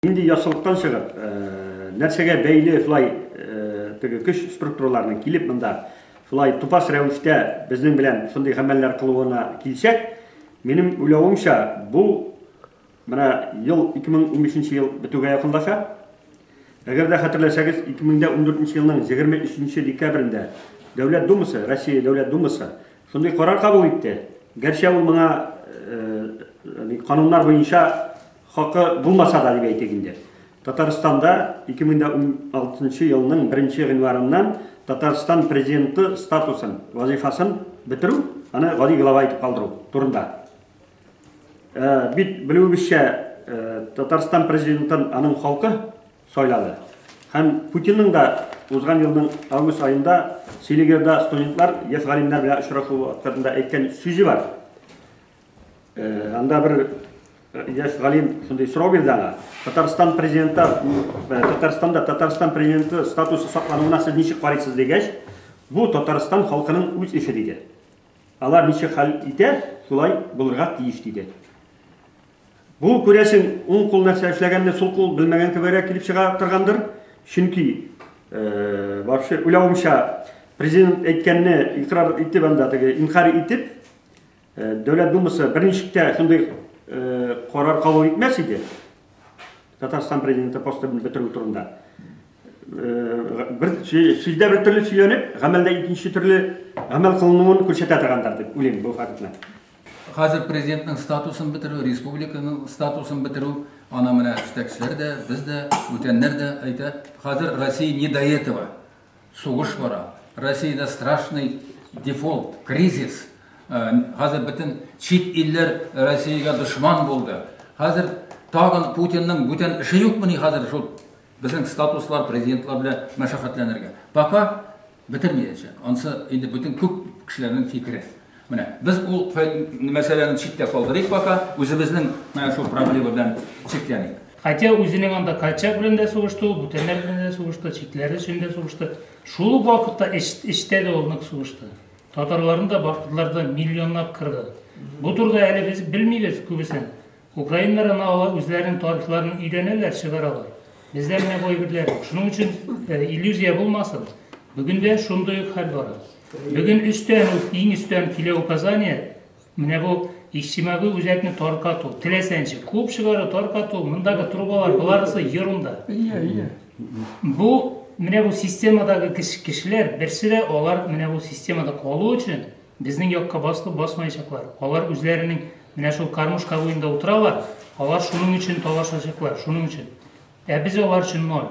Инде ясылыктан чыгып, нәрсәгә бәйле флай көч структураларының килеп монда флай тупас рәвештә безнең белән шундый гамәлләр кылуына килсәк, минем уйлавымча, бу менә ел 2015 ел бетүгә якынлаша. Әгәр дә хәтерләсәгез, 2014 елның 23 декабрендә Дәүләт Думасы, Россия Дәүләт Думасы шундый карар кабул итте. Гәрчә ул моңа кануннар буенча хакы булмаса да дип әйтик инде. Татарстанда 2016 елның 1 гыйнварыннан Татарстан президенты статусын, вазифасын бетерү, аны гади глава итеп калдыру турында. Бит белүебезчә, Татарстан президентын аның халкы сайлады. Һәм Путинның да узган елның август айында Селигерда студентлар, яшь галимнәр белән очрашу вакытында әйткән сүзе бар. Анда бер яшь галим шундый сорау бирде аңа. Татарстан президенты статусы саклануына сез ничек карыйсыз дигәч, бу Татарстан халкының үз эше диде. Алар ничек хәл итә, шулай булырга тиеш диде. Бу күрәсең, уң кул нәрсә эшләгәнне сул кул белмәгән кебегрәк килеп чыга торгандыр. Чөнки вообще уйлавымча президент әйткәнне икрар итеп анда инкар итеп, Дәүләт Думасы берничектә шундый карар кабул итмәс иде. Татарстан президенты постын бетерү турында. Бер сүздә бер төрле сөйләнеп, гамәлдә икенче төрле гамәл кылынуын күрсәтә торгандар дип уйлыйм бу фактны. Хәзер президентның статусын бетерү, республиканың статусын бетерү, ана менә штексләр дә, без дә, үтәннәр дә әйтә. Хәзер Россия не до этого. Сугыш бара. Россиядә страшный дефолт, кризис. Хәзер бөтен чит илләр Россиягә дошман булды. Хәзер тагын Путинның бүтән эше юкмыни хәзер шул безнең статуслар, президентлар белән мәшәкатьләнергә. Пока бетермәячәк. Ансы инде бүтән күп кешеләрнең фикере. Менә без ул мәсьәләне читтә калдырыйк, пока үзебезнең менә шул проблема белән чикләник. Хотя үзенең анда Колчак белән дә сугышты, бүтәннәр белән дә сугышты, чикләр өчен дә сугышты. Шул вакытта эштә дә ул нык сугышты. Татарларын да, башкортларда миллионлап кырды. Бу турда әле без белмибез күбесен. Украиннар аны үзләренең тарихларын өйрәнәләр, чыгаралар. Бездә менә бу әйберләр. Шуның өчен иллюзия булмасын. Бүген дә шундый хәл бар. Бүген өстән, иң өстән килә указание, менә бу иҗтимагый үзәкне таркату, теләсәнчә күп чыгары таркату, мондагы трубалар, барысы ерунда. Бу менә бу системадагы кешеләр, берсе дә алар менә бу системада калу өчен безнең якка басмаячаклар. Алар үзләренең менә шул кармушка буенда утыралар, алар шуның өчен талашачаклар, шуның өчен. Без алар өчен ноль.